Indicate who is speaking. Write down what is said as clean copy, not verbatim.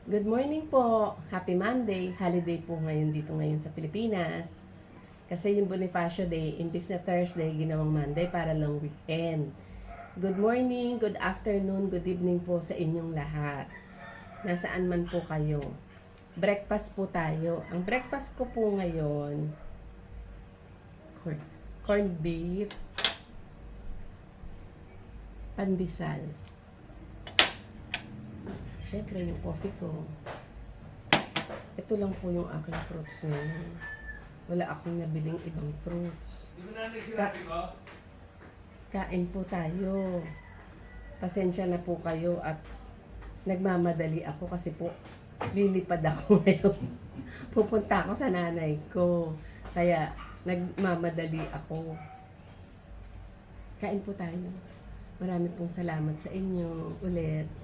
Speaker 1: Good morning po. Happy Monday. Holiday po ngayon dito ngayon sa Pilipinas. Kasi yung Bonifacio Day, imbis na Thursday, ginawang Monday para lang weekend. Good morning, good afternoon, good evening po sa inyong lahat. Nasaan man po kayo. Breakfast po tayo. Ang breakfast ko po ngayon, corned beef, pandesal. Siyempre, yung coffee ko. Ito lang po yung aking fruits ngayon. Wala akong nabiling ibang fruits. Kain po tayo. Pasensya na po kayo at nagmamadali ako kasi po lilipad ako ngayon. Pupunta ako sa nanay ko. Kaya nagmamadali ako. Kain po tayo. Marami pong salamat sa inyo ulit.